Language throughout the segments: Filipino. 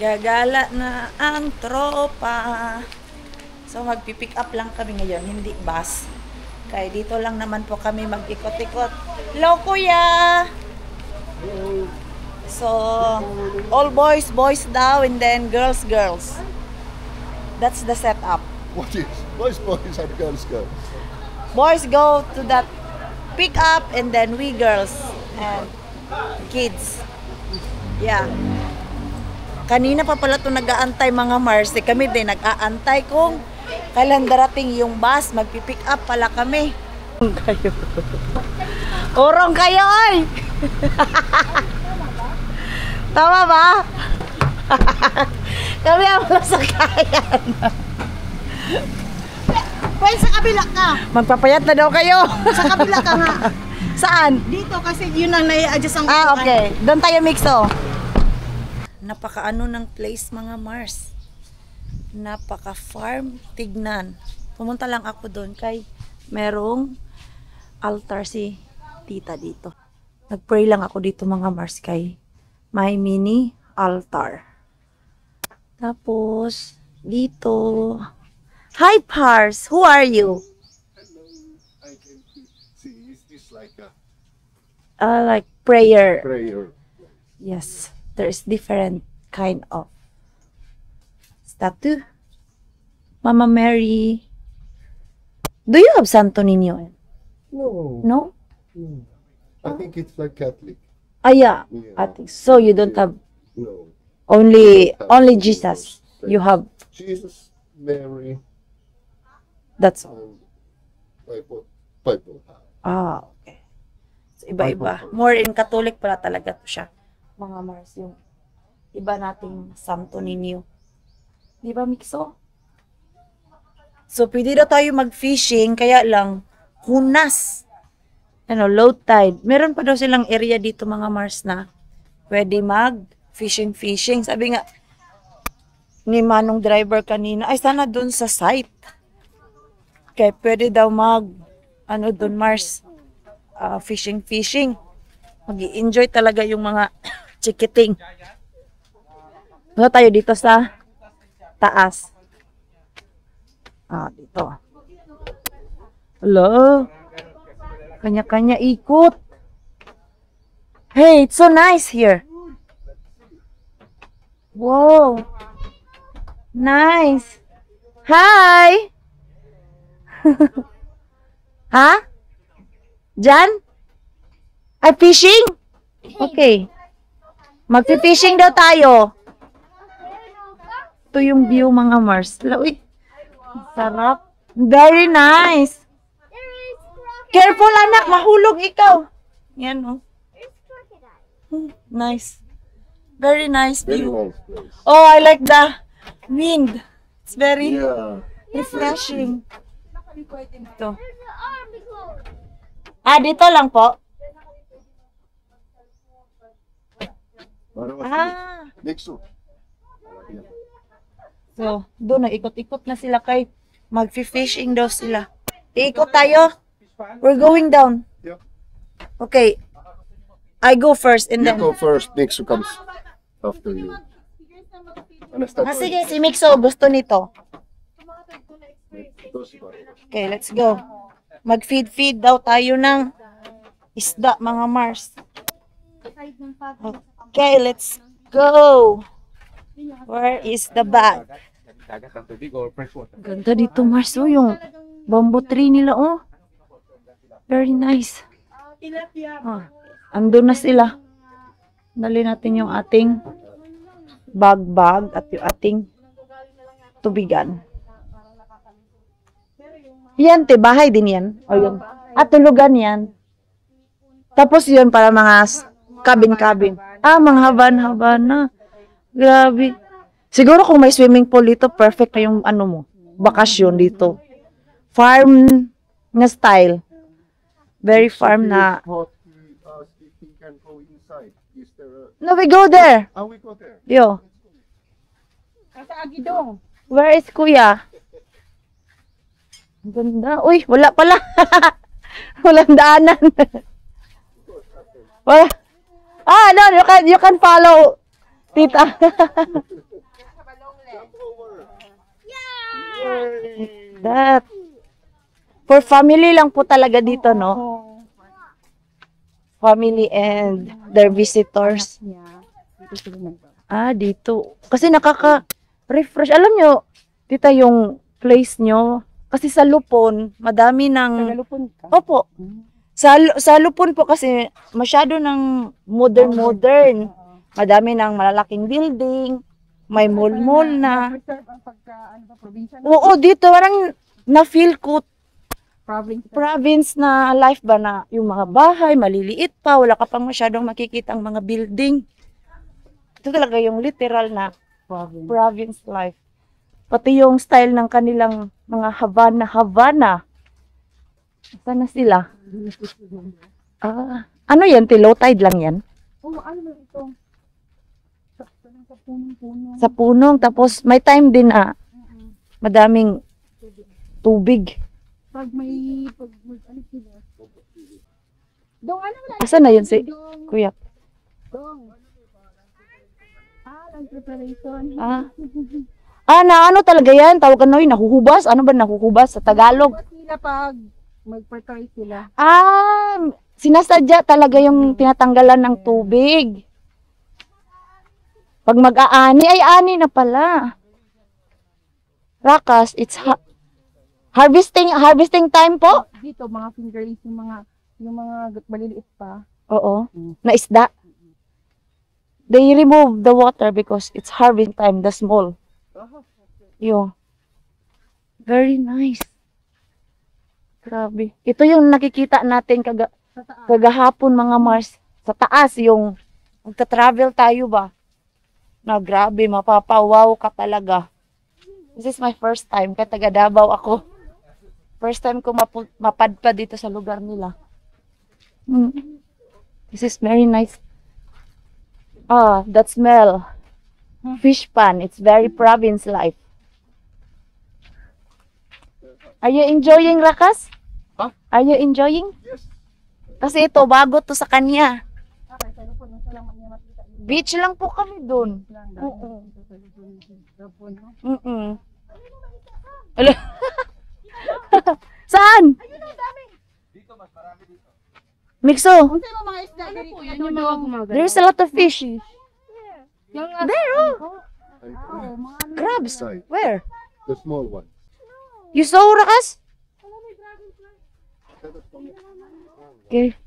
Gagala na ang tropa. So magpipick up lang kami ngayon, hindi bus. Kaya dito lang naman po kami mag-ikot-ikot. Hello kuya! So, all boys, boys daw, and then girls, girls. That's the setup. What is? Boys, boys, and girls, girls. Boys go to that pick up, and then we girls and kids. Yeah. Kanina pa pala ito nag-aantay mga Mars. Kami din nag-aantay kung kailan darating yung bus. Magpipick up pala kami. Urong kayo, oy! Tama ba? Kami ang masakayan. Pwede sa kabila ka. Magpapayat na daw kayo. Sa kabila ka nga. Saan? Dito kasi yun ang nai-adjust ang Okay. Doon tayo mixo. Napaka-ano ng place mga Mars. Napaka-farm. Tignan. Pumunta lang ako doon kay merong altar si tita dito. Nag-pray lang ako dito mga Mars kay may mini altar. Tapos, dito. Hi, Pars! Who are you? I can see. Is this like a Like prayer. prayer? Yes. There's different kind of statue. Mama Mary. Do you have Santo Niño? No. No? I think it's like Catholic. Yeah. Yeah. I think so. You don't have No. only Jesus. You have Jesus, Mary, that's all. and Bible. Okay. So, iba-iba. More in Catholic pala talaga to siya. Mga Mars, yung iba nating Santo Niño. Di ba, Mixo? So, pwede daw tayo mag-fishing, kaya lang, hunas. Low tide. Meron pa daw silang area dito, mga Mars, na pwede mag-fishing. Sabi nga, ni Manong driver kanina, ay sana dun sa site. Kaya pwede daw dun Mars, fishing. Mag-i-enjoy talaga yung mga chikiting. Punta tayo dito sa taas. Dito. Hello. Kanya-kanya ikot. Hey, it's so nice here. Wow. Nice. Hi. Ha? Jan? Ay, fishing? Okay. Magpi-fishing daw tayo. Ito yung view mga Mars. Uy. Sarap. Very nice. Careful anak, mahulog ikaw. Yan oh. Nice. Very nice Very view. nice place. Oh, I like the wind. It's very Yeah. refreshing. Ito. Dito lang po. Next to. So, doon nag-ikot-ikot na sila kay mag-fishing daw sila. Iikot tayo. We're going down. Yeah. Okay. I go first and You then... go first. Next to comes after you. Understand? Sige, si Mixo gusto nito. Okay, let's go. Mag-feed daw tayo ng isda, mga Mars. Okay, let's go. Where is the bag? Ganda dito, Mars. Oh, yung bamboo tree nila, oh. Very nice. Andun na sila. Dali natin yung ating bag at yung ating tubigan. Yan, te, bahay din yan. O yun. At tulugan yan. Tapos yun para mga cabin. Mga haban na. Grabe. Siguro kung may swimming pool dito, perfect na yung mo, bakasyon dito. Farm na style. Very farm na. No, we go there. We go there. Yo. Where is Kuya? Ang ganda. Uy, wala pala. Walang daanan. Wala. No, you can follow Tita. That. For family lang po talaga dito, no? Family and their visitors. Dito. Kasi nakaka-refresh. Alam nyo, tita, yung place nyo, kasi sa Lupon, madami ng... Tagalupon ka? Opo. Sa Lupon po kasi masyado ng modern. Madami ng malalaking building, may mall-mall na. Preserve ang pagka, ano ba, probinsya na? Oo, dito parang na-feel ko Province. province na life ba na yung mga bahay, maliliit pa, wala ka pang masyadong makikita ang mga building. Ito talaga yung literal na province life. Pati yung style ng kanilang mga Havana. Saan na sila? Ano yan? Low tide lang yan? Oh, ano ba ito? Sa punong-puno. Sa punong. Tapos may time din na madaming tubig. Pag ano sila? Dong, ano wala? Asan na yun si Kuya? Dong. Lang preparation. Na ano talaga yan? Tawag ano yun? Nahuhubas? Ano ba nahuhubas sa Tagalog? Sila pag mag-prepare sila. Sinasadya talaga yung tinatanggalan ng tubig. Pag mag-aani, ay ani na pala. Rakas, it's harvesting time po? Dito, mga fingerlings, yung mga maliliit pa. Oo. Na isda. They remove the water because it's harvesting time, the small. Yo. Very nice. Grabe. Ito yung nakikita natin kagahapon mga Mars. Sa taas yung magta-travel tayo ba? Na grabe, mapapawaw ka talaga. This is my first time. Kaya taga Davao ako. First time ko mapadpad dito sa lugar nila. This is very nice. That smell. Fish pan. It's very province life. Are you enjoying, Rakas? Huh? Are you enjoying? Yes. Kasi ito, bago to sa kanya. Beach lang po kami dun. Oo. Ala. Saan? Dito, mas marami dito. Mixo, Kung sino mga isda, ano mga gumagano? there's a lot of fish. There, crabs. Side. Where? The small one. You saw, Rakas? Okay.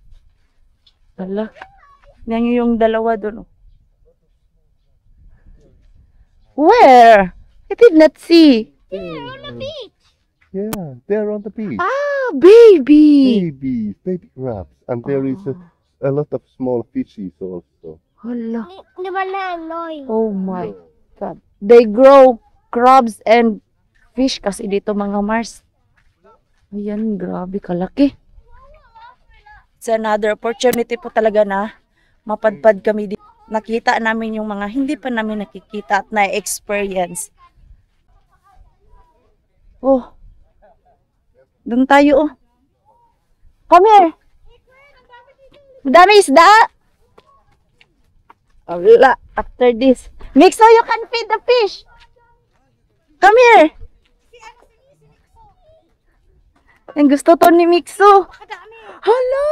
Ala. Yan yung dalawa dun. Where? I did not see. Yeah, they're on the beach. Baby. Baby crabs. And there is a lot of small fishes also. Hala. Oh my God. They grow crabs and fish kasi dito mga Mars. Ayan, grabe kalaki. It's another opportunity po talaga na mapadpad kami dito. Nakita namin yung mga hindi pa namin nakikita at na-experience. Oh. Doon tayo, oh. Come here. Madami isda. Wala. After this. Mixo, you can feed the fish. Come here. Ang gusto to ni Mixo. Hala.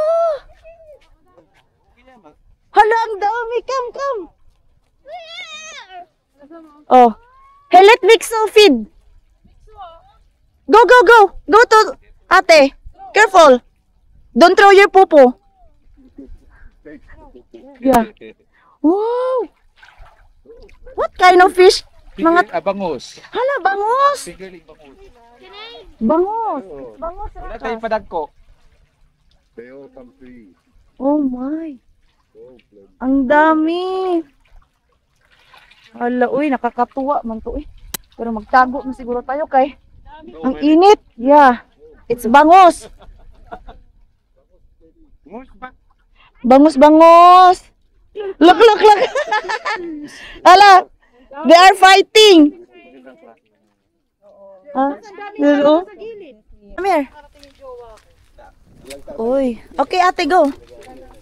Hala, ang dami. Come. Oh. Hey, let Mixo feed. Go. Go to ate. Careful. Don't throw your popo. Yeah. Wow. What kind of fish? Bangus. Hala, bangus. Pigerling bangus. Bangus. Bangus. Wala tayong padagko. They all come to eat. Oh my. Ang dami. Hala, uy, nakakatuwa man to eh. Pero magtago na siguro tayo kay ang init. Yeah. It's bangus. Bangus. Look. Hala, they are fighting. Hello? Come here. Uy. Okay, ate, go.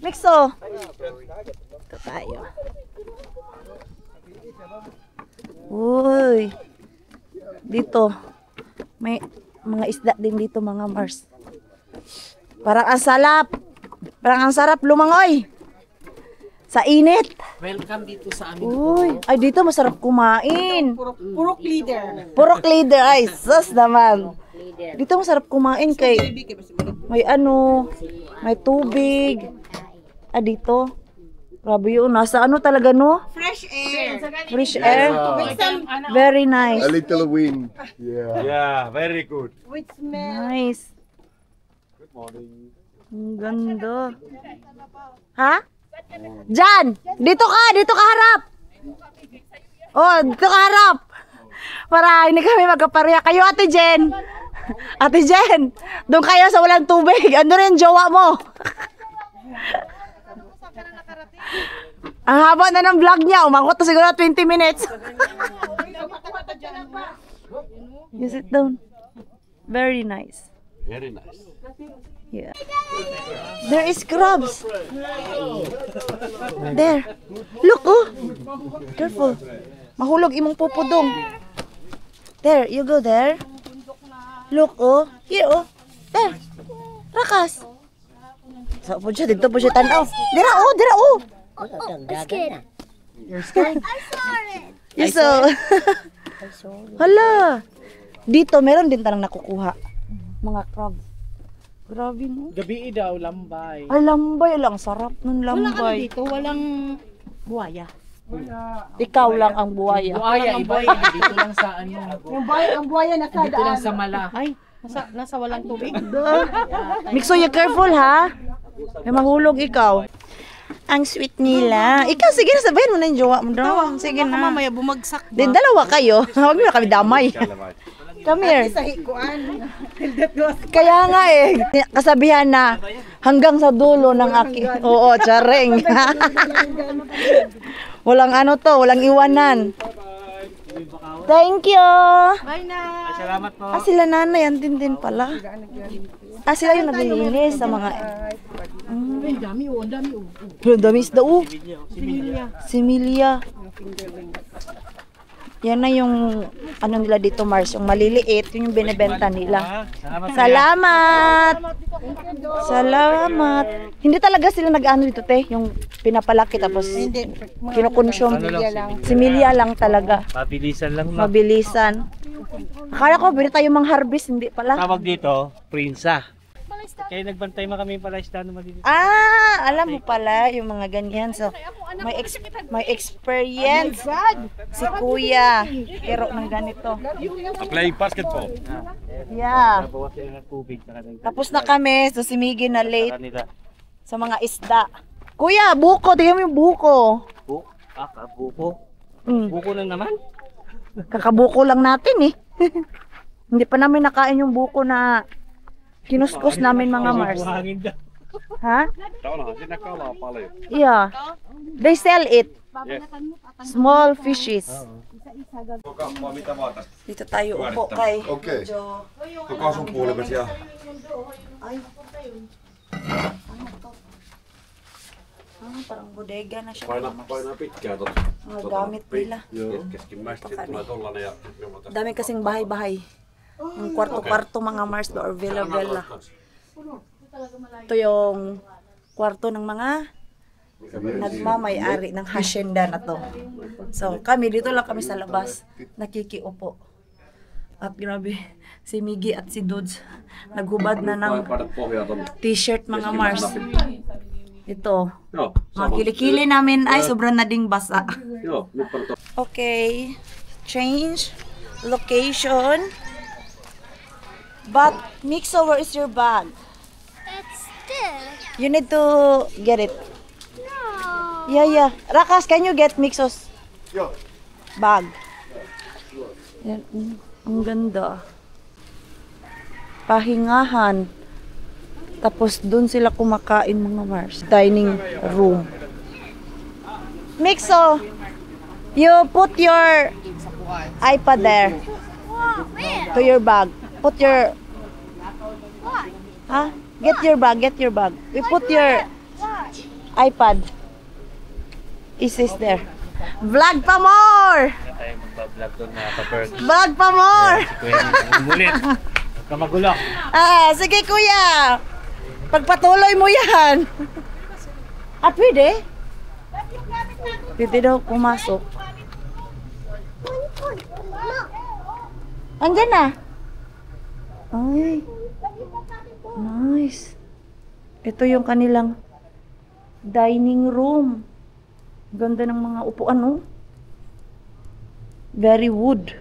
Mixo. Ito tayo. Uy. Dito. May mga isda din dito mga Mars. Parang ang salap. Parang ang sarap lumangoy. Sa init. Welcome dito sa amin. Uy, ay dito masarap kumain. Purok leader. Purok leader. Ay, sus naman. Dito masarap kumain kay may ano, may tubig. Ah, dito. Grabe yun. Nasa ano talaga, no? Fresh air. Fresh air. Very nice. A little wind. Yeah. Yeah, very good. With smell. Nice. Good morning. Ang ganda. Ha? Jan! Dito ka harap! Oh, dito ka harap! Para hindi kami magkapareha. Kayo, Ate Jen! Ate Jen! Doon kayo sa walang tubig. Ano rin jowa mo? Ang haba na ng vlog niya. Umangkot na siguro 20 minutes. You sit down. Very nice. Very nice. Yeah. There is crabs. There. Look, oh. Careful. Mahulog imong pupudong. There, you go there. Look, oh. Here, oh. There. Rakas. Sa po siya, dito po siya tanaw. Dira, oh, dira, oh. You're scared? You saw. Hala. Dito, meron din tanang nakukuha. Mga crabs. Grabe, no? Gabi daw, lambay. Ay, lambay lang. Sarap ng lambay. Dito walang buhaya. Ikaw lang ang buhaya. Buaya, iba yun. Dito lang sa ano. Ang buhaya na Dito lang sa mala. Ay, nasa walang tubig. Mixo, you careful, ha? May mahulog ikaw. Ang sweet nila. Ikaw, sige na, sabayan mo na yung jowa mo daw. Sige na. Mamaya bumagsak. Di, dalawa kayo. Huwag mo na kami damay. Come here. Sa hikuan. Kaya nga eh. Kasabihan na hanggang sa dulo ng aki. Oo, tsareng. Walang ano to, walang iwanan. Thank you. Bye na. Salamat po. Ah, sila nanay, andin din pala. Ah, sila yung naglilinis sa mga... Ay, dami oh, dami oh. Ang dami isda, oh. Similia. Yan na yung ano nila dito, Mars, yung maliliit, yun yung binibenta nila. Salamat! Salamat! Hindi talaga sila nag-ano dito, te, yung pinapalaki tapos kinukonsume. Similia lang talaga. Mabilisan lang na. Mabilisan. Akala ko, pwede tayo mang-harvest, hindi pala. Tawag dito, prinsa. Kaya nagbantay mo kami pala isda na maliliit. Ah, alam mo pala yung mga ganyan. So, may experience si Kuya. Pero ng ganito. Playing basketball. Yeah. Bawas sila ng tubig. Tapos na kami. So, si Miggy na late Nila. sa mga isda. Kuya, buko. Tingnan mo yung buko. Kabuko. Mm, Buko lang naman. kakabuko lang natin eh. Hindi pa namin nakain yung buko na kinuskus namin mga Mars. Buhangin daw. Ha? Onhan siinä kalaa paljon. Yeah. They sell it. Small fishes. Dito tayo upo kay Okei. Jo. Kaasupuolemisia. Ay. Ano to? Parang bodega na siya. Painaa pitkään Mga gamit nila. keskimmäistä. Sitten tulee tollanen ja sitten me Dami kasing bahay-bahay. Yung kwarto-kwarto mga Mars or villa-villa. Ito yung kwarto ng mga nagmamay-ari ng hacienda na to. So kami, dito lang kami sa labas, nakikiupo. At grabe, si Miggy at si Dudes, naghubad na ng t-shirt mga Mars. Ito, Joo, mga kilikili namin ay sobrang na ding basa. joo, nyt on Okay, change location. But Mixo, where is your bag? It's still. You need to get it. No. Yeah. Rakas, can you get Mixo's Joo. bag? Yan, ang ganda. Pahingahan. Tapos dun sila kumakain mga Mars. Dining room. Mixo, you put your iPad there Wow, where? to your bag. Put your... What? Ha? Get your bag. We put your What? iPad. Is there. Vlog pa more! tayo magbablog doon na pa-burger. Vlog pa more! Si Kuya umulit. Huwag ka magulo. Sige kuya. Pagpatuloy mo yan. Pwede? Pwede daw pumasok. Andyan na. Ay. Nice. Ito yung kanilang dining room. Ganda ng mga upuan, oh. Very wood.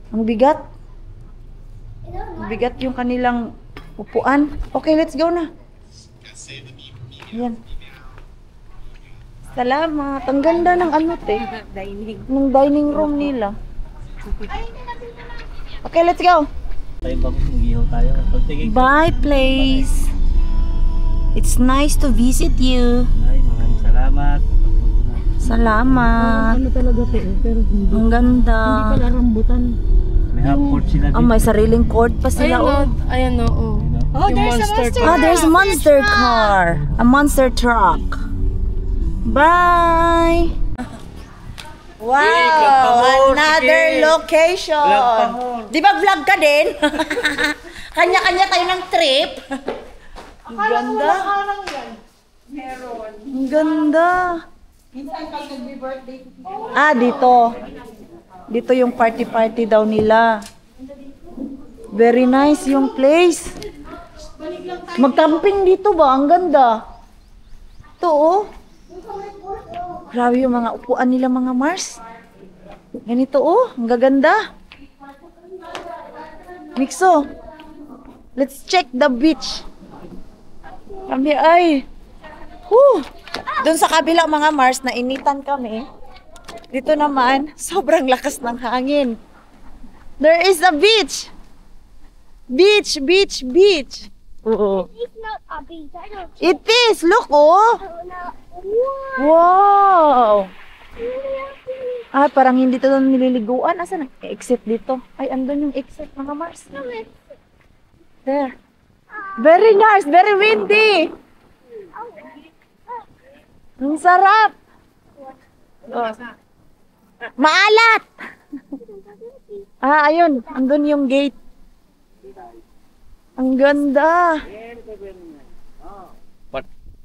Ang bigat. Ang bigat yung kanilang upuan. Okay, let's go na. Ayan. Salamat. Ang ganda ng ano, te. Ng dining room nila. Okay, let's go. Tayo ba kung ihaw tayo? Pagtigil. Bye, place. It's nice to visit you. Ay, maraming salamat. Salamat. Ano talaga to eh, pero hindi. Ang ganda. Pala rambutan. May half court sila dito. May sariling court pa sila, oh. Ayan o. Oh. Oh, there's a monster car. A monster truck. Bye. Wow, another location. Vlog pa mo. Di ba vlog ka din? Kanya-kanya tayo ng trip. Ang ganda. Ang ganda. Dito. Dito yung party-party daw nila. Very nice yung place. Mag-camping dito ba? Ang ganda. Ito, oh. Grabe yung mga upuan nila, mga Mars. Ganito, oh. Ang gaganda. Mixo, let's check the beach. Kami ay. Doon sa kabila, mga Mars, nainitan kami. Dito naman, sobrang lakas ng hangin. There is a beach. Beach, beach, beach. Oo. It's not a beach. I don't It is. Look, oh. know. Wow. Parang hindi to nililiguan. Asan ang exit dito? Ay, andun yung exit, mga Mars. There. Very nice. Very windy. Ang sarap. Oh. Maalat. Ayun. Andun yung gate. Ang ganda.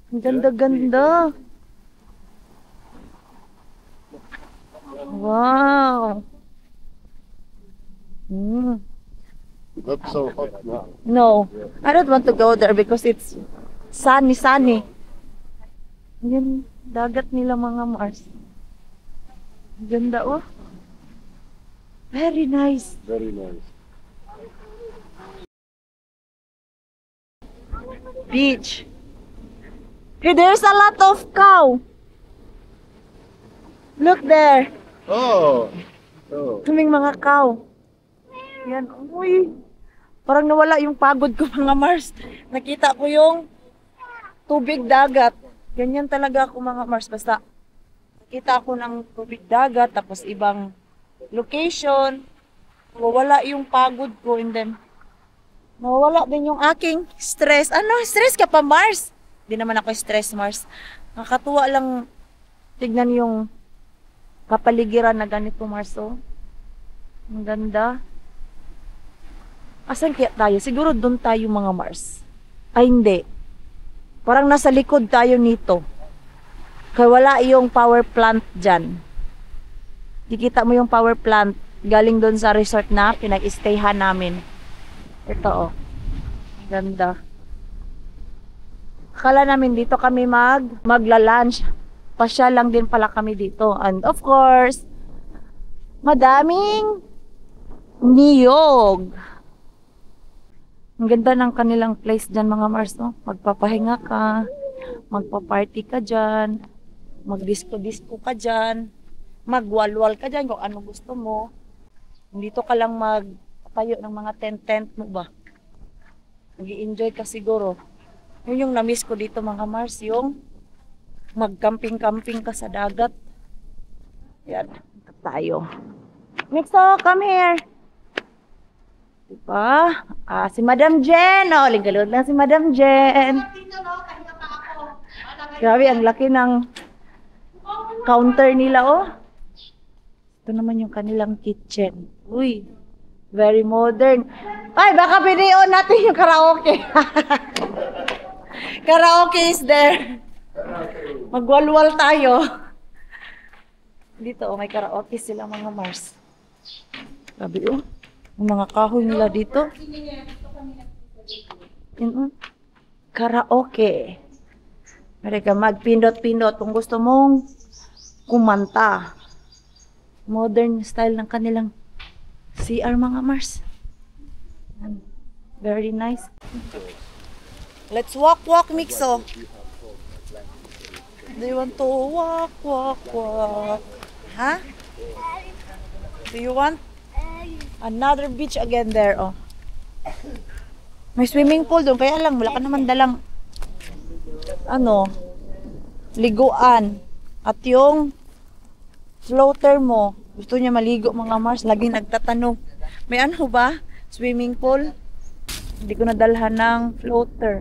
Ang ganda-ganda. Wow. That's so hot now. No, I don't want to go there because it's sunny. Yan, dagat nila, mga Mars. Ang ganda, oh. Very nice. Very nice. Beach. Hey, there's a lot of cow. Look there. Oh. Kaming mga cow. Yan, uy. Parang nawala yung pagod ko, mga Mars. Nakita ko yung tubig dagat. Ganyan talaga ako, mga Mars. Basta nakita ako ng tubig dagat, tapos ibang location. Mawala yung pagod ko, and then mawala din yung aking stress. Ano? Stress ka pa, Mars? Hindi naman ako stress, Mars. Nakakatuwa lang tignan yung kapaligiran na ganito, Mars. Oh. Ang ganda. Asan kaya tayo? Siguro doon tayo, mga Mars. Ay, hindi. Parang nasa likod tayo nito. Kaya wala yung power plant dyan. Kikita mo yung power plant galing doon sa resort na pinag-stayhan namin. Ito, oh. Ganda. Akala namin dito kami magla-lunch. Pasya lang din pala kami dito. And of course, madaming niyog. Ang ganda ng kanilang place dyan, mga Mars, no? Magpapahinga ka, magpa-party ka dyan, magdisco-disco ka dyan, magwalwal ka dyan kung ano gusto mo. Dito ka lang magtayo ng mga tent-tent mo ba? Mag-i-enjoy ka siguro. Yun yung na-miss ko dito, mga Mars, yung mag-camping-camping ka sa dagat. Yan, tayo. Next, come here. Diba? Si Madam Jen. Oh, linggalod lang si Madam Jen. Grabe, ang laki ng counter nila, oh. Ito naman yung kanilang kitchen. Uy, very modern. Ay, baka pinion natin yung karaoke. Karaoke is there. Magwalwal tayo. Dito, may karaoke sila mga Mars. Sabi, oh. Yung mga kahoy nila dito. Yun, karaoke. Mereka magpindot-pindot kung gusto mong kumanta. Modern style ng kanilang CR mga Mars. Very nice. Let's walk, Mixo. Do you want to walk? Huh? Do you want another beach again there? Oh. May swimming pool doon. Kaya lang, wala ka naman dalang liguan. At yung floater mo, gusto niya maligo mga Mars, lagi nagtatanong, may ano ba? Swimming pool? Hindi ko nadalhan ng floater.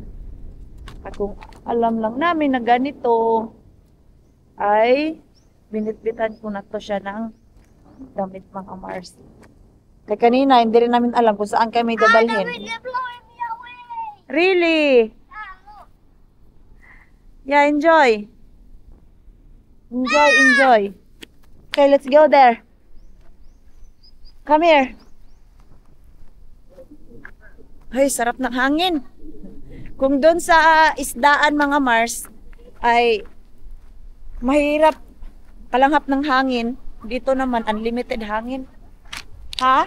At kung alam lang namin na ganito, ay binitbitan ko na to siya ng damit mga Mars. Kaya kanina, hindi rin namin alam kung saan kami dadalhin. They're blowing me away. Really? Ah, look. Yeah, enjoy. Enjoy. Okay, let's go there. Come here. Ay, sarap ng hangin. Kung doon sa isdaan mga Mars ay mahirap kalanghap ng hangin, dito naman unlimited hangin. Ha?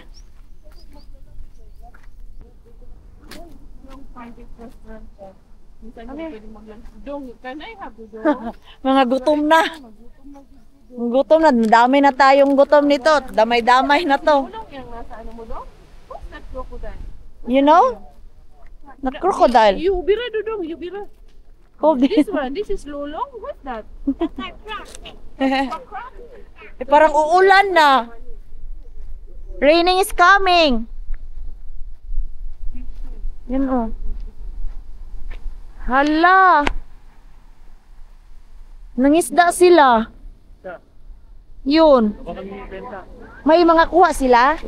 Mga gutom na. Gutom na. Dami na tayong gutom nito. Damay-damay na to. You know? Not crocodile. Yubira, Dudong, Yubira. Hold This it. one, this is Lolong. What's that? Parang uulan na. Raining is coming. Yun oh. Hala. Nangisda sila. Yun. May mga kuha sila.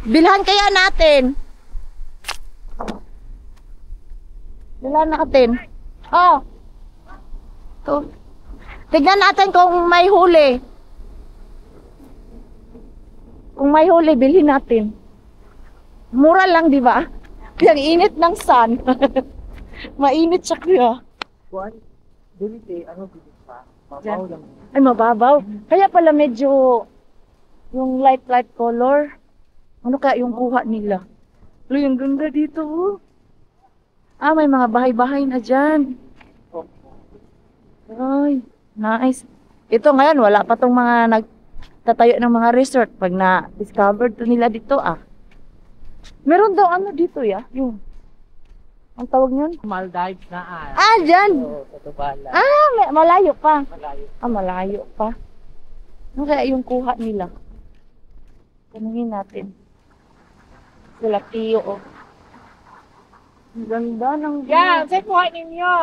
Bilhan kaya natin. Bilhan natin. Oh. To. Tignan natin kung may huli. Kung may huli, bilhin natin. Mura lang, di ba? Yung init ng sun. Mainit siya kuya. Ay, mababaw. Kaya pala medyo yung light color. Ano kaya yung kuha nila? Lo, yung ganda dito. Oh. Ah, may mga bahay-bahay na dyan. Ay, nice. Ito ngayon, wala pa tong mga nagtatayo ng mga resort. Pag na-discovered to nila dito, ah. Meron daw ano dito, ya? Yung, ang tawag niyon? Maldives na Ah, dyan! Oo, Totobala. Ah, malayo pa. Malayo. Ah, malayo pa. Ano kaya yung kuha nila? Tanungin natin. Sila Tio, oh. Ang ganda ng Yan, say kuha ninyo.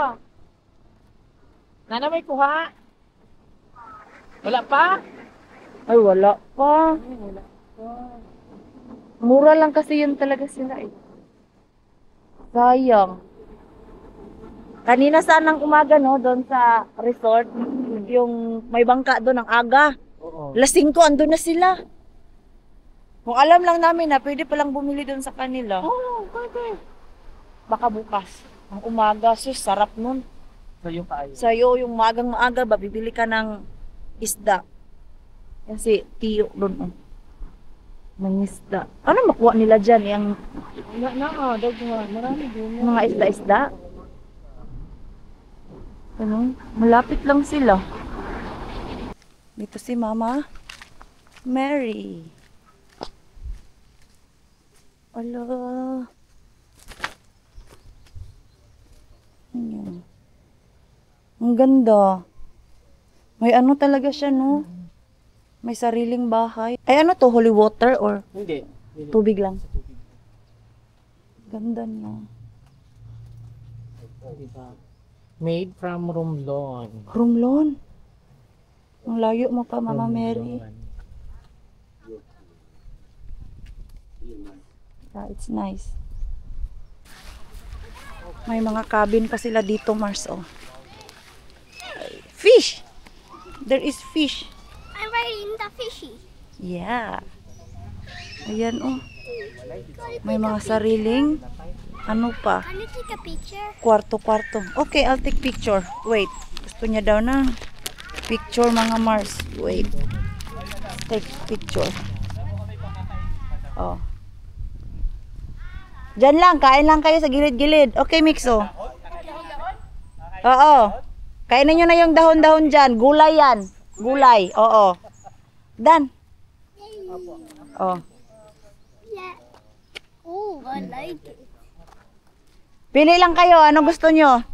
Nana may kuha? Wala pa? Ay, wala pa. Mura lang kasi yun talaga sila eh. Sayang. Kanina sanang umaga, no, doon sa resort, yung may bangka doon ang aga. Oo. Lasing ko, andun na sila. Kung alam lang namin na pwede palang bumili doon sa kanila. Oo, pwede. Baka bukas. Ang umaga, sus, sarap nun. So yung kaayo. Sa'yo, yung magang maaga ba, bibili ka ng isda. Yan si Tio doon, oh. Ng isda. Ano makuha nila dyan? Yung Marami din. mga isda-isda? Ano? Malapit lang sila. Dito si Mama Mary. Ala. Ayan. Ang ganda. May ano talaga siya, no? May sariling bahay. Ay, ano to? Holy water or Hindi. tubig lang? Ganda na. Diba? Made from Romblon. Romlon. Ang layo mo pa, Mama Mary. Yeah, it's nice. May mga cabin pa sila dito, Mars. Oh. Fish! There is fish. I'm riding the fishy. Yeah. Ayan, oh. May mga sariling, ano pa, Can you take a picture? kwarto-kwarto. Okay, I'll take picture. Wait. Gusto niya daw na picture, mga Mars. Wait. Take picture. Oh. Diyan lang, kain lang kayo sa gilid-gilid. Okay, Mixo. Oo. Kainin nyo na yung dahon-dahon dyan. Gulay yan. Gulay. Oo. Dan. Oh. Yeah. Oh, I like it. Pili lang kayo. Ano gusto nyo?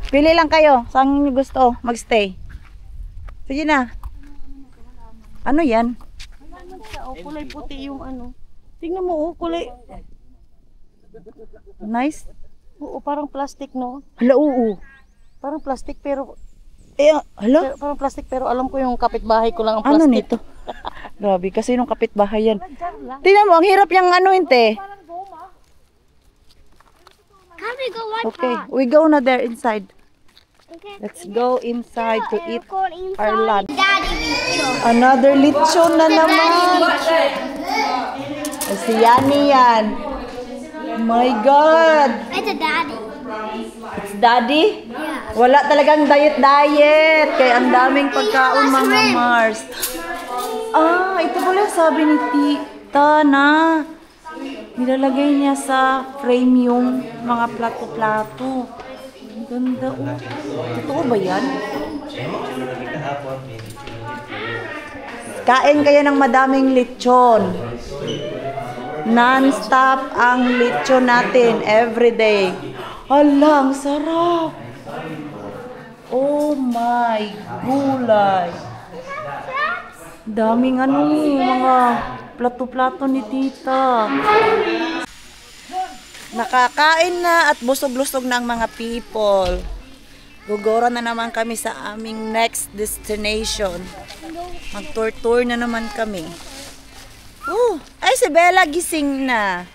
Pili lang kayo. Saan nyo gusto magstay? Sige na. Ano yan? Kulay puti yung ano. Tingnan mo, kulay. Nice. Oo, parang plastic, no? Hala, oo. Parang plastic pero... hala? Parang plastic pero alam ko yung kapitbahay ko lang ang plastic. Ano nito? Grabe, kasi nung kapitbahay yan. Tingnan mo, ang hirap yung ano, inte. Can we go one Okay, part? we go na there inside. Okay. Let's go inside to eat Aircon inside. our lunch. Daddy picture. Another lechon na naman. Ay, si Yani yan. Oh my God. It's a daddy. It's daddy? Yeah. Wala talagang diet-diet. Kaya ang daming pagkaon, mga Mars. Ah, ito pala sabi ni Tita na nilalagay niya sa frame yung mga plato-plato. Ang ganda, oh. Totoo ba yan? Kain kayo ng madaming lechon. Non-stop ang lechon natin everyday. Hala, ang sarap. Oh my, gulay. Daming ano, mga plato-plato ni Tita. Nakakain na at busog-lusog na ang mga people. Gugora na naman kami sa aming next destination. Mag-tour-tour na naman kami. Ay, si Bella gising na.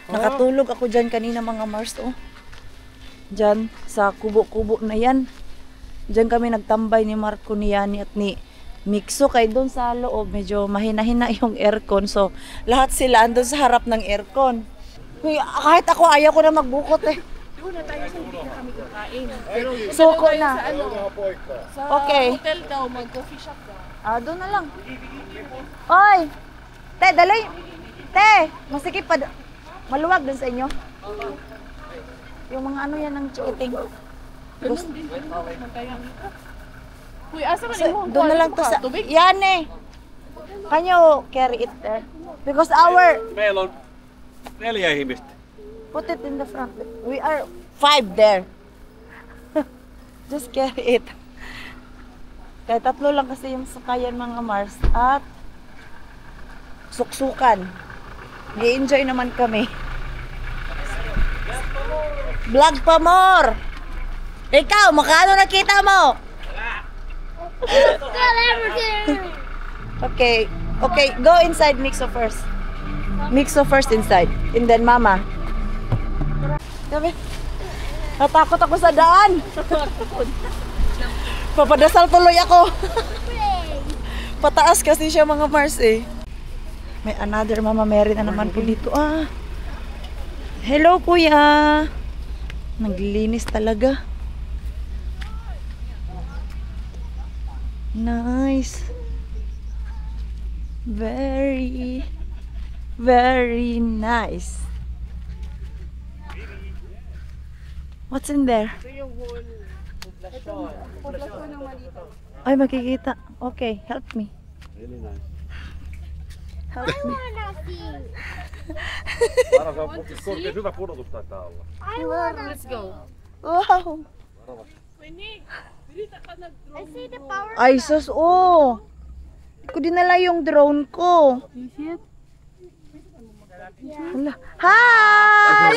Nakatulog ako dyan kanina, mga Mars. Oh. Dyan sa kubo-kubo na yan. Dyan kami nagtambay ni Marco, ni Yani at ni Mixo. Kaya doon sa loob, medyo mahina-hina yung aircon. So, lahat sila andun sa harap ng aircon. Uy, kahit ako, ayaw ko na magbukot eh. Doon na tayo sa hindi na kami kakain. Pero Suko na. sa Okay. hotel daw, mag-coffee shop daw. Ah, doon na lang. Oy! Te, dali! Te! Masikip pa. Maluwag dun sa inyo. Yung mga ano yan ng chikiting. Ganun din. Uy, asa ka mo? Doon na lang to sa... Yan eh! Can you carry it there? Because our... Meillä on 4 ihmistä. Put it in the front. We are 5 there. Just carry it. Kaya 3 lang kasi yung sakayan, mga Mars. At suksukan. I-enjoy naman kami. Vlog pa more! Ikaw, makano nakita mo? Got everything. Okay. Okay, go inside, Mixo first. Mixo first inside. And then Mama. Sabi, natakot ako sa daan. Papadasal tuloy ako. Pataas kasi siya, mga Mars eh. May another Mama Mary na naman po dito. Ah. Hello, kuya. Naglinis talaga. Nice. Very, very nice. What's in there? Ay, makikita. Okay, help me. Really nice. Help me. Wanna see. Ara, se on korkein hyvä pudotus taitaa olla. I wanna Let's go. Wow. I see the power. Ay, sus, oh. Hindi ko dinala yung drone ko. Hala. Hi!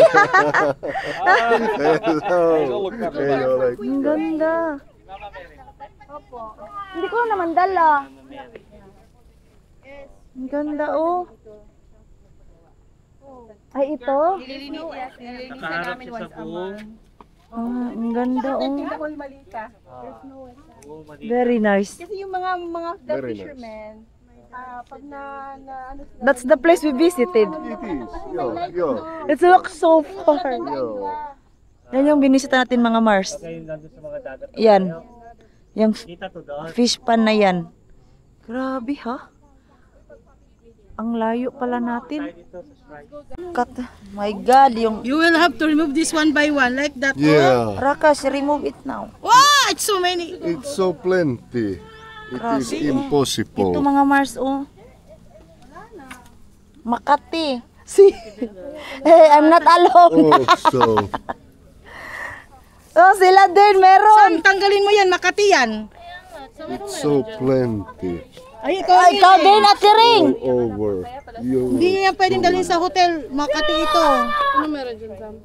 Hello. Ei ole. Ang ganda. Opo. Hindi ko naman dala. Ang ganda, oh. Ay, ito? Nililinisan Nakaharap namin siya sa once a buong. month. Ah, ang ganda, oh. Yung whole Malita. There's no one. Oo, mali. Very nice. Kasi yung mga the Very nice. fishermen, pag na ano sila, That's the place we visited. It is. Yo. It looks so far. Yo. Yan yung binisita natin mga Mars. Kayo nandun sa mga dagat. Yan. Yung Kita to doon. fish pan na yan. Grabe, ha? Ang layo pala natin. Dito sa shrine. Cut. My God, yung... you will have to remove this one by one like that. Yeah. Rakas, remove it now. Wow, it's so many. It's so plenty. It is impossible. Ito mga Mars, oh. Makati. See? Hey, I'm not alone. Oh, so Oh, sila din, meron. Tanggalin mo yan, Makati yan. it's so plenty Ay, Ay, ikaw din, Ate Ring. all over. Yo. Hindi niya pwedeng dalhin sa hotel, Makati ito.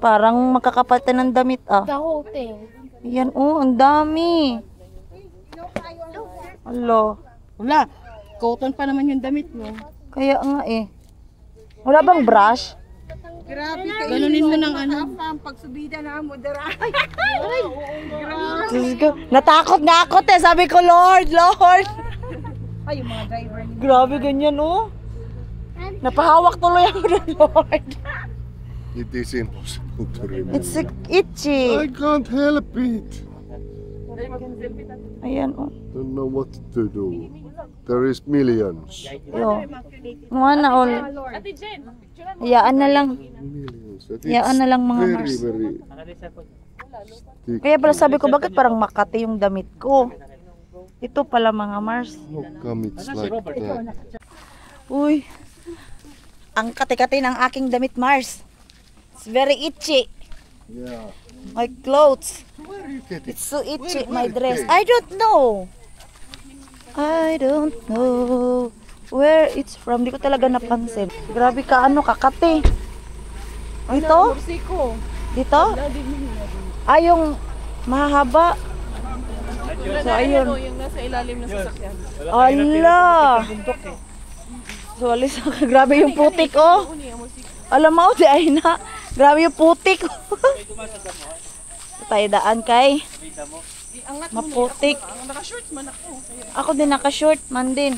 Parang makakapalitan ng damit, ah. The whole thing. Yan, oh, ang dami. Alo. Wala, cotton pa naman yung damit mo. Kaya nga eh. Wala bang brush? Grabe, ganunin mo ng ano. Pagsubida na mo, dara. Diyos ko. Natakot nga ako, te. Sabi ko, Lord, Lord. Ay, yung mga driver nila. Grabe ganyan, oh. Napahawak tuloy ako ng Lord. It is impossible to remove. It's itchy. I can't help it. Ayan, oh. Don't know what to do. There is millions. Yo. Mga na all. Hayaan na lang. Millions. That Hayaan na lang mga very, Mars. very thick. Kaya pala sabi ko, bakit parang Makati yung damit ko? Ito pala mga Mars. How come it's like that? Uy. Ang kati-kati ng aking damit, Mars. It's very itchy. Yeah. My clothes. Where you get it? It's so itchy, my dress. I don't know. I don't know where it's from. Di ko talaga napansin. Grabe ka, ano, kakati. Ito? Dito? Ah, yung mahaba. So, ayun. Yung nasa ilalim ng sasakyan. Ala! So, alis ako. Grabe yung putik, oh. Alam mo, di ay na. Grabe yung putik. Tayo daan kay. Maputik. Naka-shorts man ako. Ako din naka-short man din.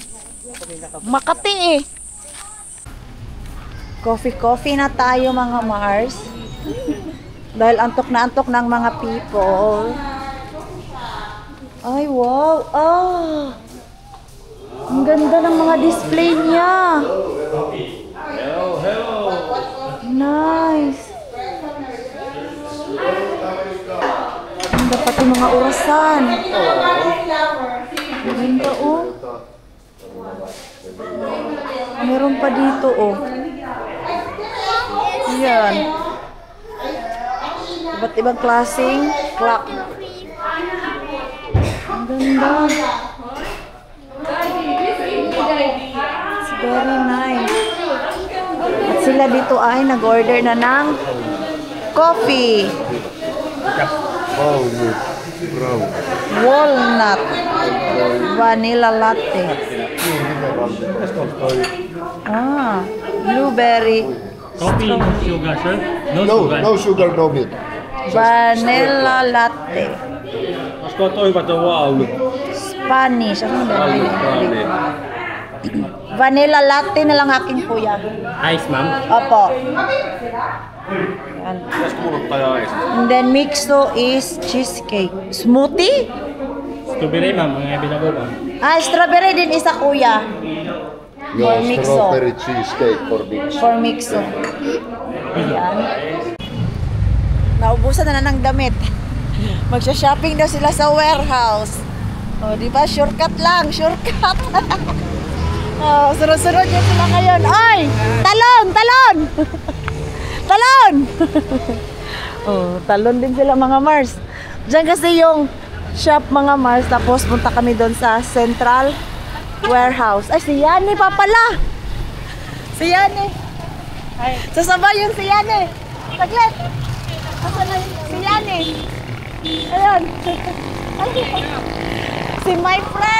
Makati eh. Coffee na tayo mga Mars. Dahil antok na antok ng mga people. Ay, wow. Ah. Ang ganda ng mga display niya. Nice. Ang dapat yung mga orasan. Ganda, oh. Meron pa dito, oh. Yan. Iba't ibang klaseng clock. Ang ganda. It's very nice. At sila dito ay nag-order na ng coffee. Walnut brown. Walnut. Vanilla latte. Ah, blueberry. Coffee, sugar, sir? No sugar, no milk. Vanilla latte. Olisiko toivottavaa ollut? Spanish. Ano ba? Vanilla latte na lang akin kuya. Ice, ma'am. Opo. Yan. Pitäisikö mun ottaa ees? And then mixo is cheesecake. Smoothie? Strawberry, ma'am. Mga binabo, ma'am. Ah, strawberry din isa kuya. Yeah, mixo. strawberry cheesecake for mix. For mixo. Ayan. Naubusan na ng damit. Magsha-shopping daw sila sa warehouse. O, di ba? Shortcut lang. Shortcut. Oh, sunod-sunod yun sila ngayon. Ay! Talon! Talon! Talon! Oh, talon din sila mga Mars. Diyan kasi yung shop mga Mars. Tapos punta kami doon sa Central Warehouse. Ay, si Yani pa pala. Si Yani. Sasabay yung si Yani. Saglit. Asan na si Yani? Ayun. Si my friend!